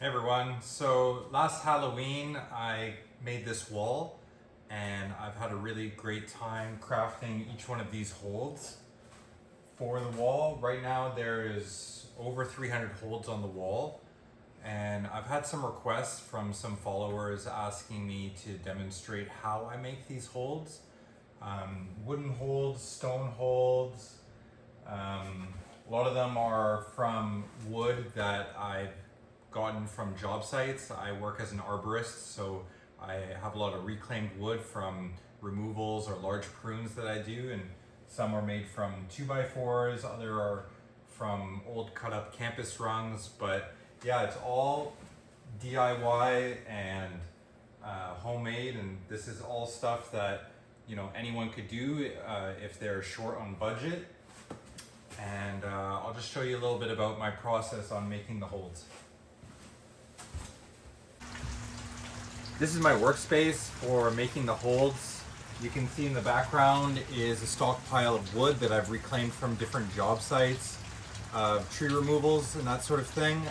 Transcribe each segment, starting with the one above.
Hey everyone, so last Halloween I made this wall and I've had a really great time crafting each one of these holds for the wall. Right now there is over 300 holds on the wall, and I've had some requests from some followers asking me to demonstrate how I make these holds. Wooden holds, stone holds. A lot of them are from wood that I've gotten from job sites. I work as an arborist, so I have a lot of reclaimed wood from removals or large prunes that I do, and some are made from 2x4s, other are from old cut up campus rungs, but yeah, it's all DIY and homemade, and this is all stuff that anyone could do if they're short on budget. And I'll just show you a little bit about my process on making the holds. This is my workspace for making the holds. You can see in the background is a stockpile of wood that I've reclaimed from different job sites, tree removals and that sort of thing.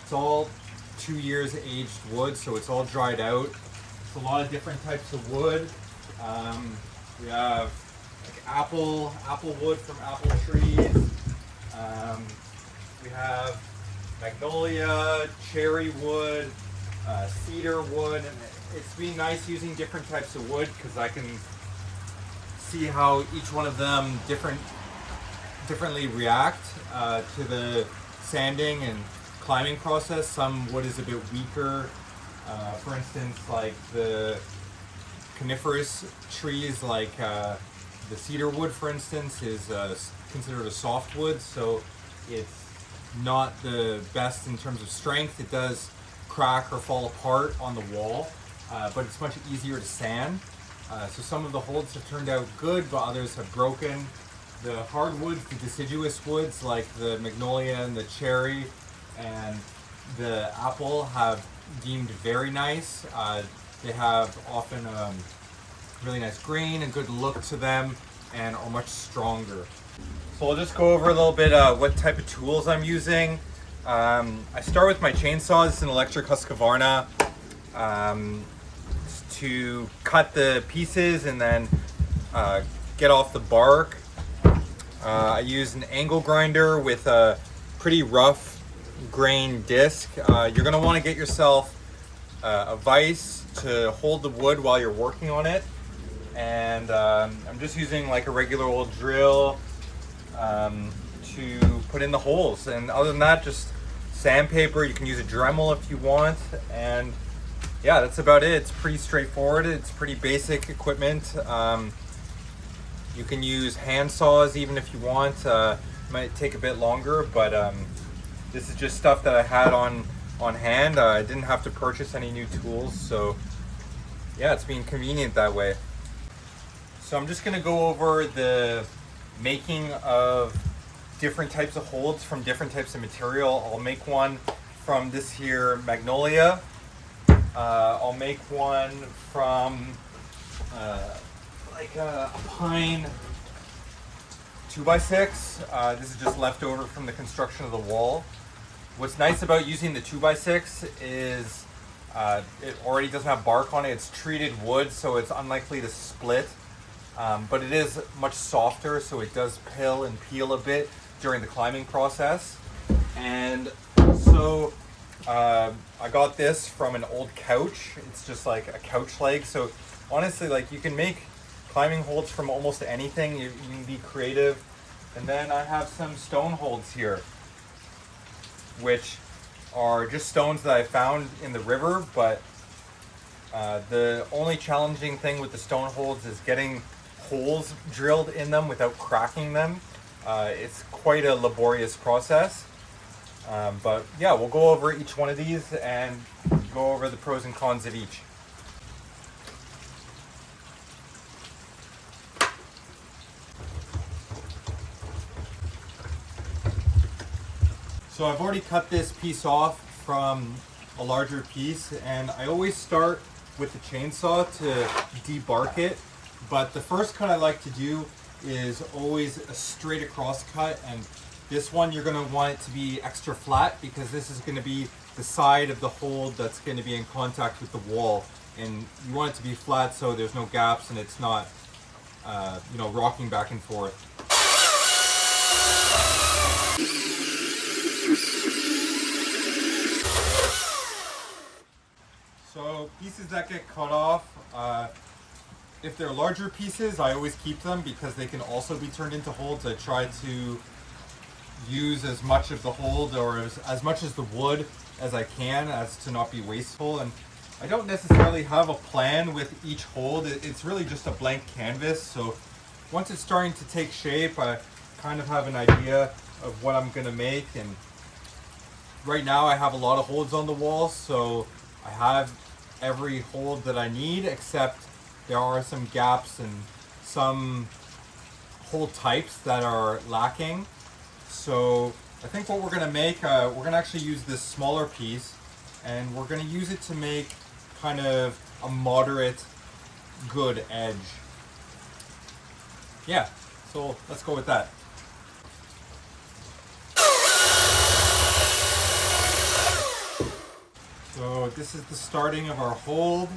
It's all 2 years aged wood, so it's all dried out. It's a lot of different types of wood. We have like apple wood from apple trees. We have magnolia, cherry wood, cedar wood, and it's been nice using different types of wood because I can see how each one of them differently react to the sanding and climbing process. Some wood is a bit weaker. For instance, like the coniferous trees, like the cedar wood, for instance, is considered a softwood, so it's not the best in terms of strength. It does crack or fall apart on the wall, but it's much easier to sand. So some of the holds have turned out good, but others have broken. The hardwoods, the deciduous woods like the magnolia and the cherry and the apple have deemed very nice. They have often really nice grain and good look to them and are much stronger. So I'll just go over a little bit what type of tools I'm using. I start with my chainsaw. It's an electric Husqvarna to cut the pieces and then get off the bark. I use an angle grinder with a pretty rough grain disc. You're going to want to get yourself a vise to hold the wood while you're working on it. And I'm just using like a regular old drill to put in the holes. And other than that, just sandpaper. You can use a Dremel if you want. And yeah, that's about it. It's pretty straightforward. It's pretty basic equipment. You can use hand saws even if you want. Might take a bit longer, but this is just stuff that I had on hand. I didn't have to purchase any new tools, so yeah, it's been convenient that way. So I'm just gonna go over the making of different types of holds from different types of material. I'll make one from this here magnolia. I'll make one from like a pine 2x6. This is just leftover from the construction of the wall. What's nice about using the 2x6 is it already doesn't have bark on it. It's treated wood, so it's unlikely to split. But it is much softer, so it does pill and peel a bit during the climbing process. And so I got this from an old couch. It's just like a couch leg. So honestly, like, you can make climbing holds from almost anything. You can be creative. And then I have some stone holds here, which are just stones that I found in the river. But the only challenging thing with the stone holds is getting holes drilled in them without cracking them. It's quite a laborious process. But yeah, we'll go over each one of these and go over the pros and cons of each. So I've already cut this piece off from a larger piece, and I always start with the chainsaw to debark it. But the first cut I like to do is always a straight across cut, and this one you're going to want it to be extra flat because this is going to be the side of the hold that's going to be in contact with the wall, and you want it to be flat so there's no gaps and it's not rocking back and forth. So pieces that get cut off, if they're larger pieces, I always keep them because they can also be turned into holds. I try to use as much of the hold or as much as the wood as I can, as to not be wasteful. And I don't necessarily have a plan with each hold. It's really just a blank canvas. So once it's starting to take shape, I kind of have an idea of what I'm gonna make. And right now I have a lot of holds on the wall, so I have every hold that I need, except there are some gaps and some hold types that are lacking. So I think what we're gonna make, we're gonna actually use this smaller piece, and we're gonna use it to make kind of a moderate good edge. Yeah, so let's go with that. So this is the starting of our hold.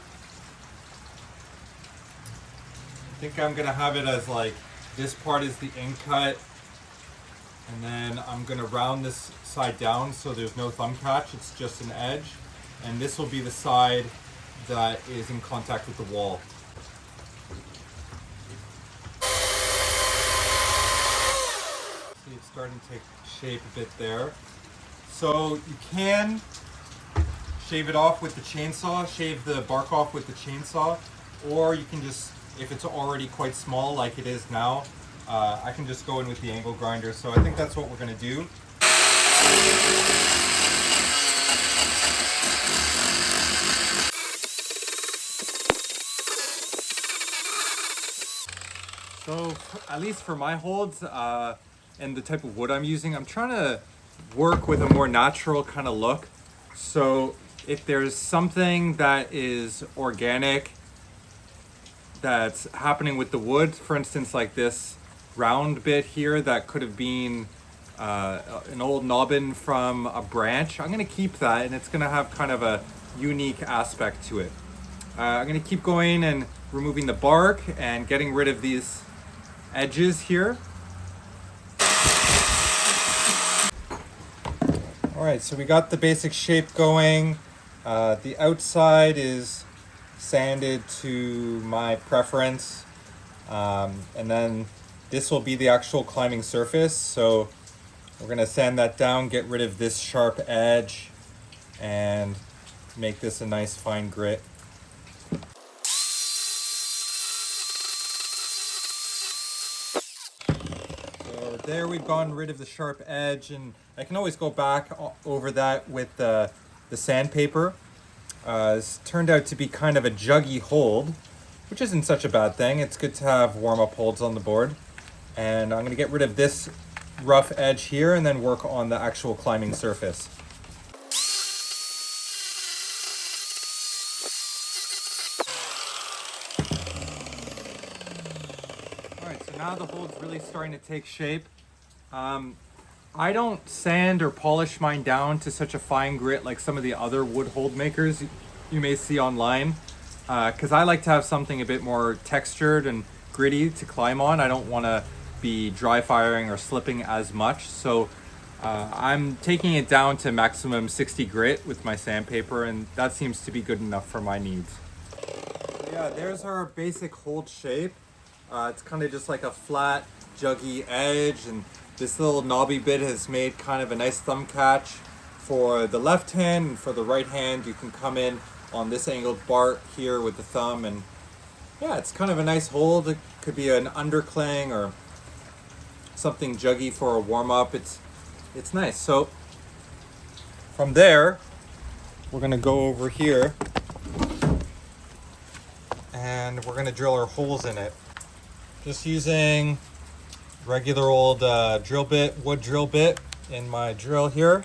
I think I'm gonna have it as like, this part is the end cut, and then I'm gonna round this side down so there's no thumb catch, it's just an edge. And this will be the side that is in contact with the wall. See, it's starting to take shape a bit there. So you can shave it off with the chainsaw, shave the bark off with the chainsaw, or you can just, if it's already quite small like it is now, I can just go in with the angle grinder. So I think that's what we're gonna do. So at least for my holds and the type of wood I'm using, I'm trying to work with a more natural kind of look. So if there's something that is organic that's happening with the wood, for instance, like this round bit here that could have been an old knobbin from a branch, I'm gonna keep that, and it's gonna have kind of a unique aspect to it. I'm gonna keep going and removing the bark and getting rid of these edges here. All right, so we got the basic shape going. The outside is sanded to my preference. And then this will be the actual climbing surface. So we're gonna sand that down, get rid of this sharp edge, and make this a nice fine grit. So there we've gotten rid of the sharp edge, and I can always go back over that with the sandpaper. It's turned out to be kind of a juggy hold, which isn't such a bad thing. It's good to have warm-up holds on the board. And I'm gonna get rid of this rough edge here and then work on the actual climbing surface. All right, so now the hold's really starting to take shape. I don't sand or polish mine down to such a fine grit like some of the other wood hold makers you may see online, because I like to have something a bit more textured and gritty to climb on. I don't want to be dry firing or slipping as much, so I'm taking it down to maximum 60 grit with my sandpaper, and that seems to be good enough for my needs. So yeah, there's our basic hold shape. It's kind of just like a flat, juggy edge, and this little knobby bit has made kind of a nice thumb catch for the left hand, and for the right hand you can come in on this angled bark here with the thumb, and yeah, it's kind of a nice hold. It could be an undercling or something juggy for a warm-up. It's nice. So from there we're gonna go over here and we're gonna drill our holes in it. Just using regular old drill bit, wood drill bit in my drill here.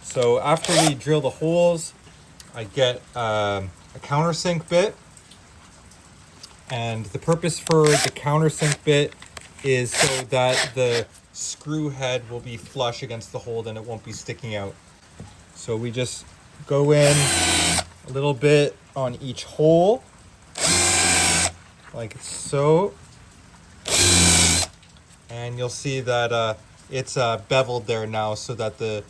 So after we drill the holes, I get a countersink bit, And the purpose for the countersink bit is so that the screw head will be flush against the hold and it won't be sticking out. So we just go in a little bit on each hole, like so. And you'll see that it's beveled there now so that the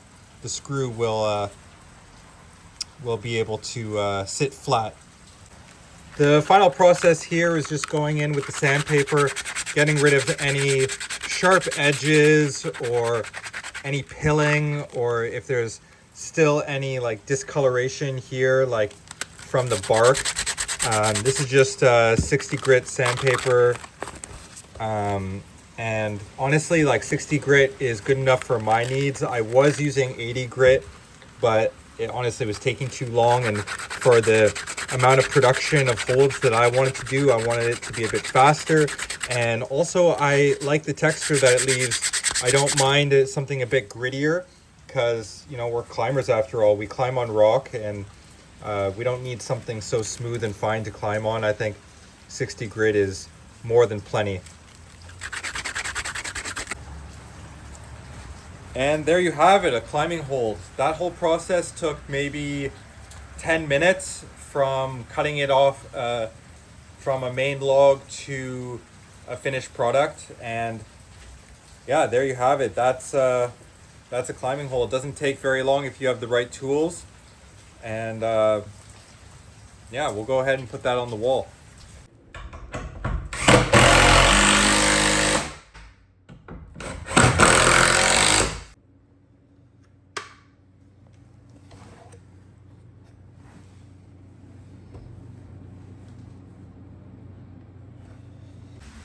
screw will be able to sit flat. The final process here is just going in with the sandpaper, getting rid of any sharp edges or any pilling, or if there's still any like discoloration here, like from the bark. This is just 60 grit sandpaper. And honestly, like 60 grit is good enough for my needs. I was using 80 grit, but it honestly was taking too long, and for the amount of production of holds that I wanted to do, I wanted it to be a bit faster. And also I like the texture that it leaves. I don't mind it something a bit grittier, because you know, we're climbers after all. We climb on rock, and we don't need something so smooth and fine to climb on. I think 60 grit is more than plenty. And there you have it, a climbing hold. That whole process took maybe 10 minutes from cutting it off from a main log to a finished product. And yeah, there you have it. That's a climbing hold. It doesn't take very long if you have the right tools. And yeah, we'll go ahead and put that on the wall.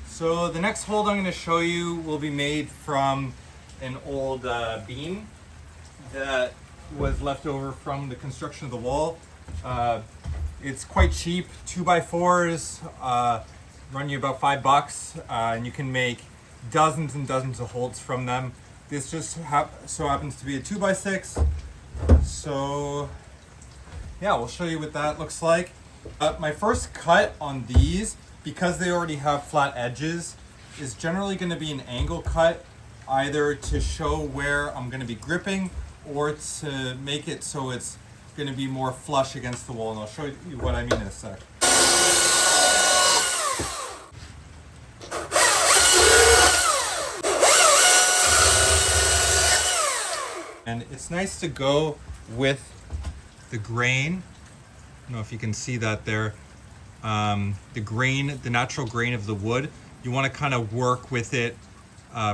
So the next hold I'm going to show you will be made from an old beam that was left over from the construction of the wall. It's quite cheap, 2x4s run you about $5, and you can make dozens and dozens of holds from them. This just so happens to be a 2x6. So yeah, we'll show you what that looks like. My first cut on these, because they already have flat edges, is generally going to be an angle cut, either to show where I'm going to be gripping or to make it so it's going to be more flush against the wall. And I'll show you what I mean in a sec. And it's nice to go with the grain. I don't know if you can see that there. The grain, the natural grain of the wood, you want to kind of work with it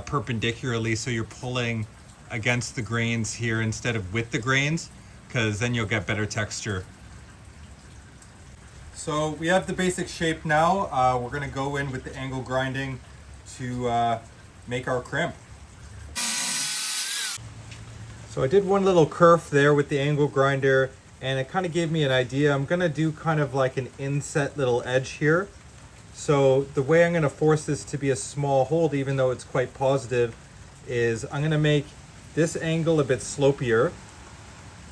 perpendicularly, so you're pulling against the grains here instead of with the grains, because then you'll get better texture. So we have the basic shape now. We're going to go in with the angle grinding to make our crimp. So I did one little kerf there with the angle grinder, and it kind of gave me an idea. I'm going to do kind of like an inset little edge here. So the way I'm going to force this to be a small hold, even though it's quite positive, is I'm going to make this angle a bit slopier.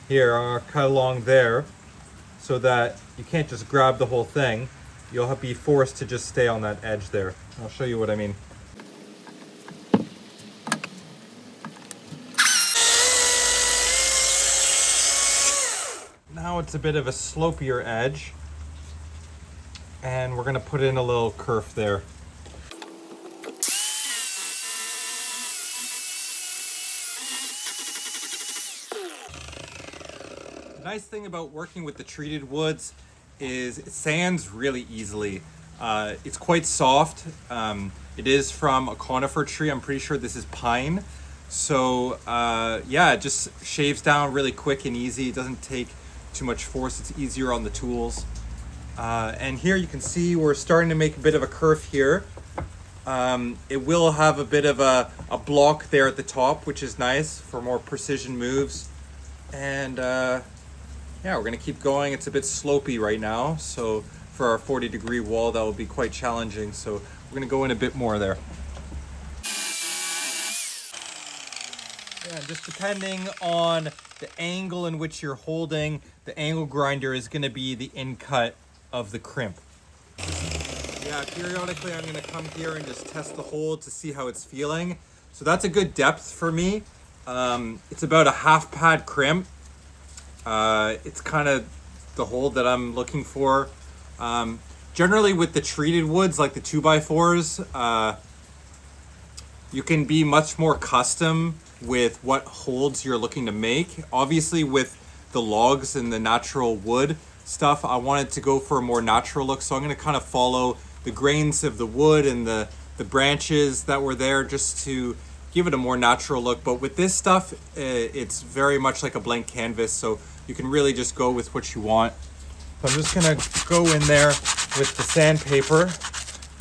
Here, I'm going to cut along there so that you can't just grab the whole thing. You'll be forced to just stay on that edge there. I'll show you what I mean. Now it's a bit of a slopier edge, and we're going to put in a little kerf there. The nice thing about working with the treated woods is it sands really easily. It's quite soft. It is from a conifer tree. I'm pretty sure this is pine. So yeah, it just shaves down really quick and easy. It doesn't take too much force. It's easier on the tools. And here you can see we're starting to make a bit of a kerf here. It will have a bit of a block there at the top, which is nice for more precision moves. And yeah, we're gonna keep going. It's a bit slopey right now, so for our 40-degree wall that will be quite challenging. So we're gonna go in a bit more there. Yeah, just depending on the angle in which you're holding, the angle grinder is going to be the in cut of the crimp. Yeah, periodically I'm gonna come here and just test the hold to see how it's feeling. So that's a good depth for me. It's about a half pad crimp. It's kind of the hold that I'm looking for. Generally with the treated woods, like the 2x4s, you can be much more custom with what holds you're looking to make. Obviously with the logs and the natural wood stuff, I wanted to go for a more natural look. So I'm gonna kind of follow the grains of the wood and the branches that were there just to give it a more natural look. But with this stuff, it's very much like a blank canvas. So you can really just go with what you want. So I'm just gonna go in there with the sandpaper,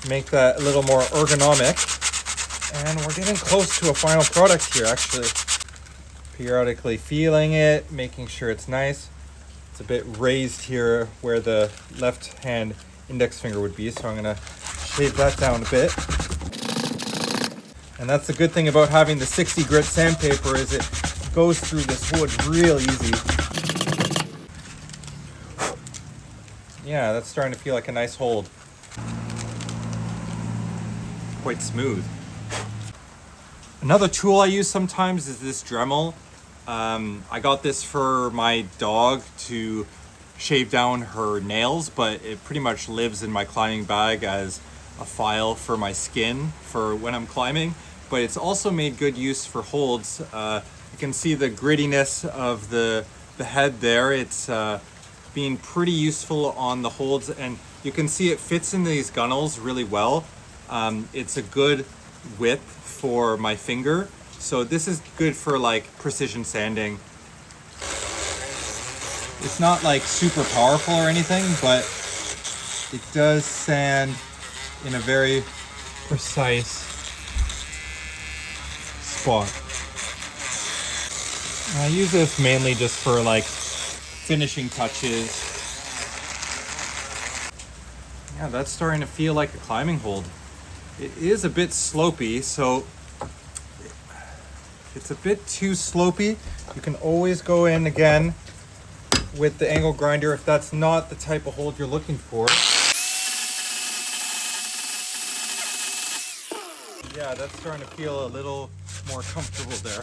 make that a little more ergonomic. And we're getting close to a final product here, actually. Periodically feeling it, making sure it's nice. It's a bit raised here where the left hand index finger would be, so I'm gonna shave that down a bit. And that's the good thing about having the 60 grit sandpaper is it goes through this wood real easy. Yeah, that's starting to feel like a nice hold. Quite smooth. Another tool I use sometimes is this Dremel. I got this for my dog to shave down her nails, but it pretty much lives in my climbing bag as a file for my skin for when I'm climbing. But it's also made good use for holds. You can see the grittiness of the head there. It's being pretty useful on the holds, and you can see it fits in these gunnels really well. It's a good width for my finger, so this is good for like precision sanding. It's not like super powerful or anything, but it does sand in a very precise spot. I use this mainly just for like finishing touches. Yeah, that's starting to feel like a climbing hold. It is a bit slopey, so it's a bit too slopey. You can always go in again with the angle grinder if that's not the type of hold you're looking for. Yeah, that's starting to feel a little more comfortable there.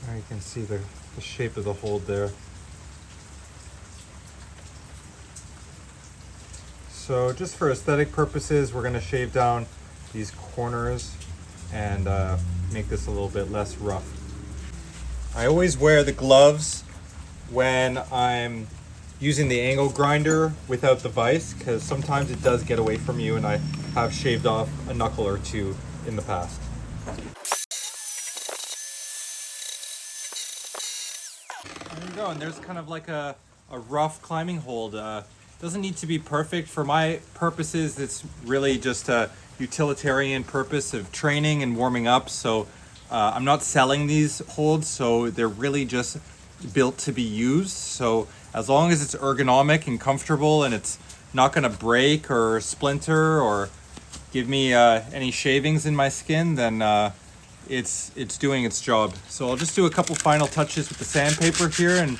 There you can see the shape of the hold there. So just for aesthetic purposes, we're gonna shave down these corners and make this a little bit less rough. I always wear the gloves when I'm using the angle grinder without the vise, because sometimes it does get away from you, and I have shaved off a knuckle or two in the past. There you go, and there's kind of like a rough climbing hold. Doesn't need to be perfect. For my purposes, it's really just a utilitarian purpose of training and warming up. So I'm not selling these holds, so they're really just built to be used. So as long as it's ergonomic and comfortable and it's not gonna break or splinter or give me any shavings in my skin, then it's doing its job. So I'll just do a couple final touches with the sandpaper here and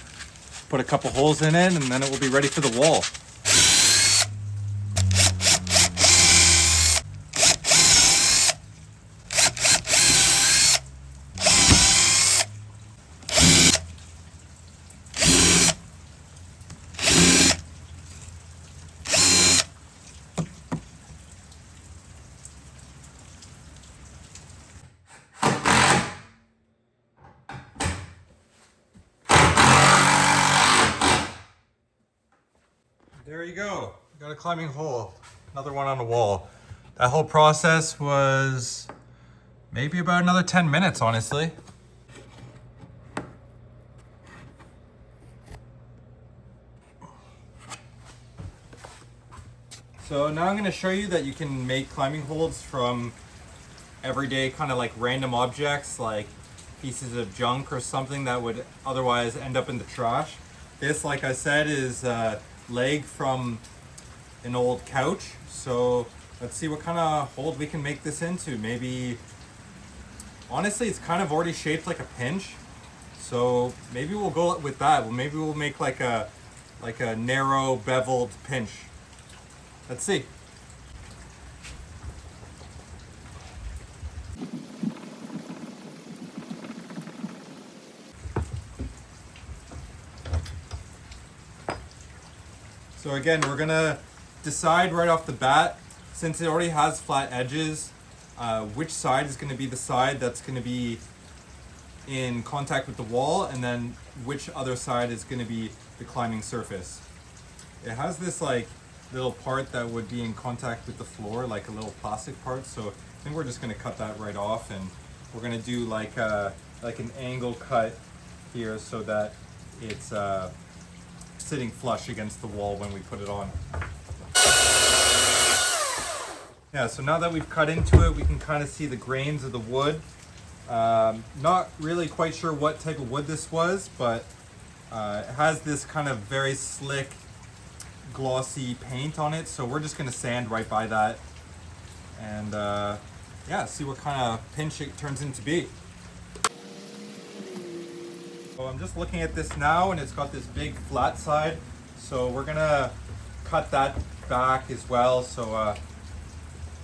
put a couple holes in it, and then it will be ready for the wall. There you go. Got a climbing hole. Another one on the wall. That whole process was maybe about another 10 minutes, honestly. So now I'm going to show you that you can make climbing holds from everyday kind of like random objects, like pieces of junk or something that would otherwise end up in the trash. This, like I said, is leg from an old couch. So let's see what kind of hold we can make this into. Maybe, honestly, it's kind of already shaped like a pinch. So maybe we'll go with that. Well, maybe we'll make like a like a narrow beveled pinch. Let's see. So again, we're gonna decide right off the bat, since it already has flat edges, which side is gonna be the side that's gonna be in contact with the wall, and then which other side is gonna be the climbing surface. It has this like little part that would be in contact with the floor, like a little plastic part, so I think we're just gonna cut that right off, and we're gonna do like an angle cut here so that it's sitting flush against the wall when we put it on. Yeah, so now that we've cut into it, we can kind of see the grains of the wood. Not really quite sure what type of wood this was, but it has this kind of very slick, glossy paint on it. So we're just gonna sand right by that and yeah, see what kind of pinch it turns into be. So I'm just looking at this now, and it's got this big flat side. So we're gonna cut that back as well, so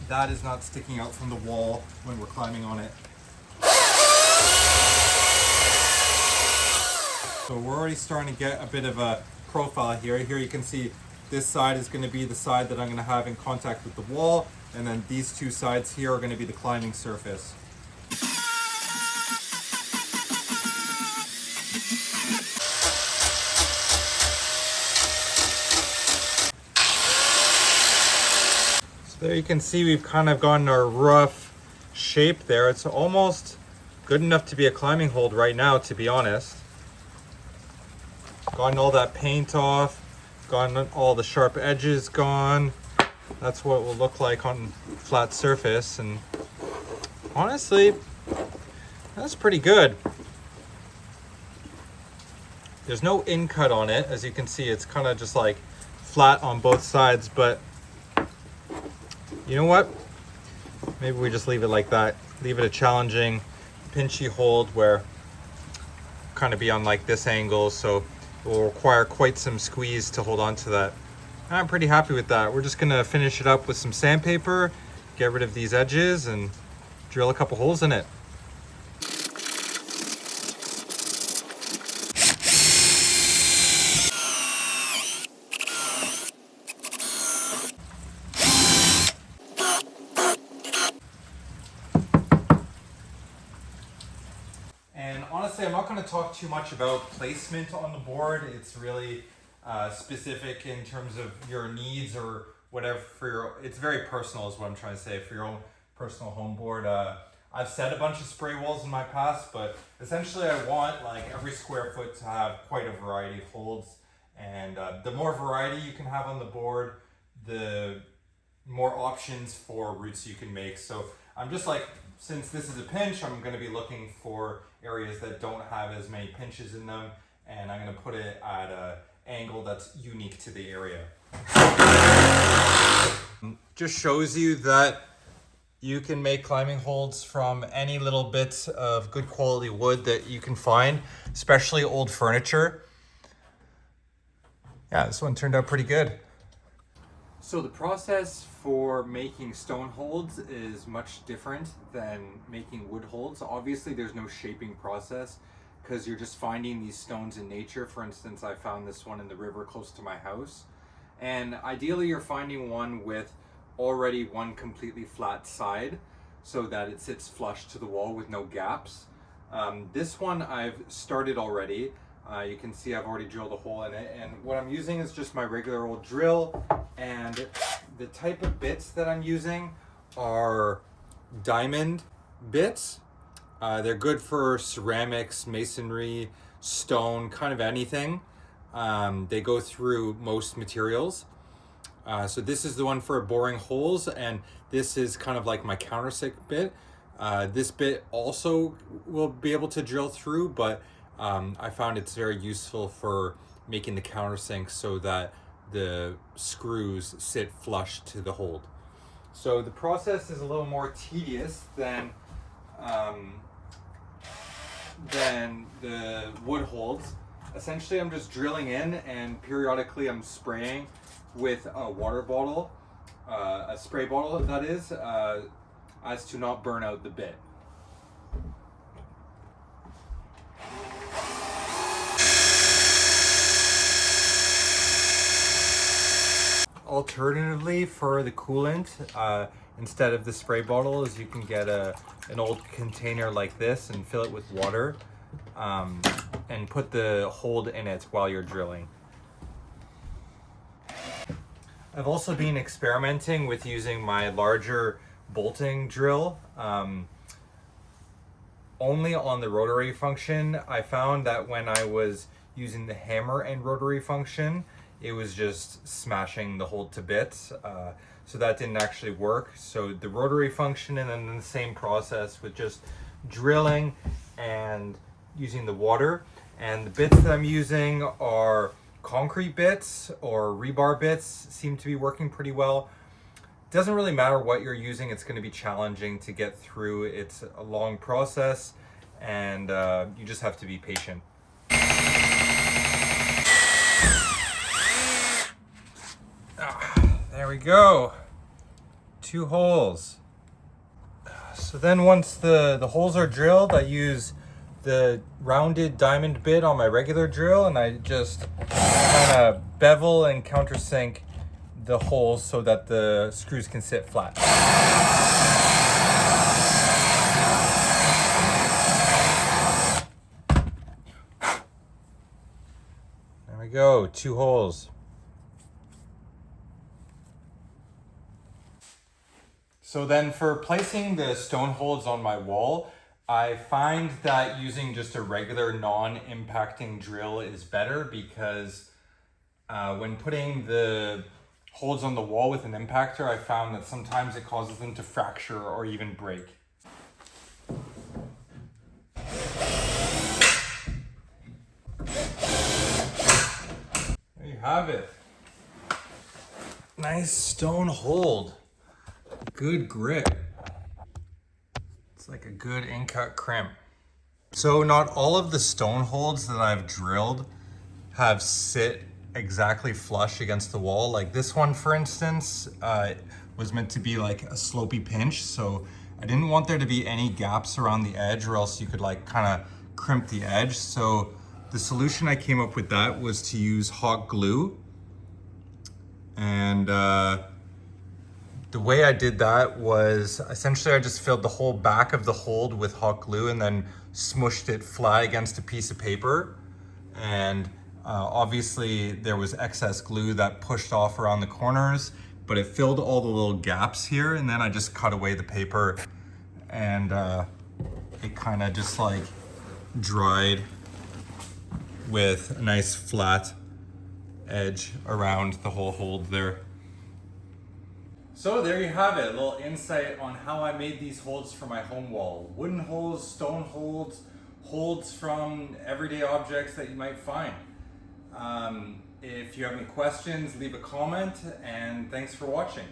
that is not sticking out from the wall when we're climbing on it. So we're already starting to get a bit of a profile here. Here you can see this side is going to be the side that I'm going to have in contact with the wall, and then these two sides here are going to be the climbing surface. So there you can see we've kind of gotten our rough shape there. It's almost good enough to be a climbing hold right now, to be honest. Gotten all that paint off, gotten all the sharp edges gone. That's what it will look like on flat surface, and honestly, that's pretty good. There's no in cut on it. As you can see, it's kind of just like flat on both sides, but you know what? Maybe we just leave it like that. Leave it a challenging, pinchy hold where kind of be on like this angle, so it will require quite some squeeze to hold on to that. I'm pretty happy with that. We're just gonna finish it up with some sandpaper, get rid of these edges, and drill a couple holes in it. And honestly, I'm not going to talk too much about placement on the board. It's really specific in terms of your needs or whatever for your, it's very personal is what I'm trying to say, for your own personal home board. I've set a bunch of spray walls in my past, but essentially I want like every square foot to have quite a variety of holds. And the more variety you can have on the board, the more options for routes you can make. So I'm just like, since this is a pinch, I'm going to be looking for areas that don't have as many pinches in them, and I'm going to put it at an angle that's unique to the area. Just shows you that you can make climbing holds from any little bit of good quality wood that you can find, especially old furniture. Yeah, this one turned out pretty good. So the process for making stone holds is much different than making wood holds. Obviously there's no shaping process because you're just finding these stones in nature. For instance, I found this one in the river close to my house. And ideally you're finding one with already one completely flat side so that it sits flush to the wall with no gaps. This one I've started already. You can see I've already drilled a hole in it, and what I'm using is just my regular old drill, and the type of bits that I'm using are diamond bits. They're good for ceramics, masonry, stone, kind of anything. They go through most materials. So this is the one for boring holes, and this is kind of like my countersink bit. This bit also will be able to drill through, but I found it's very useful for making the countersink so that the screws sit flush to the hold. So the process is a little more tedious than the wood holds. Essentially, I'm just drilling in, and periodically I'm spraying with a water bottle, a spray bottle that is, as to not burn out the bit. Alternatively, for the coolant, instead of the spray bottles, you can get an old container like this and fill it with water, and put the hold in it while you're drilling. I've also been experimenting with using my larger bolting drill, only on the rotary function. I found that when I was using the hammer and rotary function, it was just smashing the hold to bits. So that didn't actually work. So the rotary function, and then the same process with just drilling and using the water. And the bits that I'm using are concrete bits or rebar bits, seem to be working pretty well. It doesn't really matter what you're using, it's going to be challenging to get through. It's a long process, and you just have to be patient. There we go. 2 holes. So then once the holes are drilled, I use the rounded diamond bit on my regular drill, and I just kind of bevel and countersink the holes so that the screws can sit flat. There we go, 2 holes. So then for placing the stone holds on my wall, I find that using just a regular non-impacting drill is better, because when putting the holds on the wall with an impactor, I found that sometimes it causes them to fracture or even break. There you have it. Nice stone hold. Good grip. It's like a good in-cut crimp. So not all of the stone holds that I've drilled have sit exactly flush against the wall. Like this one, for instance, was meant to be like a slopey pinch, so I didn't want there to be any gaps around the edge, or else you could like kind of crimp the edge. So the solution I came up with that was to use hot glue. And the way I did that was essentially I just filled the whole back of the hold with hot glue and then smushed it flat against a piece of paper. And obviously there was excess glue that pushed off around the corners, but it filled all the little gaps here. And then I just cut away the paper, and it kind of just like dried with a nice flat edge around the whole hold there. So there you have it, a little insight on how I made these holds for my home wall. Wooden holds, stone holds, holds from everyday objects that you might find. If you have any questions, leave a comment, and thanks for watching.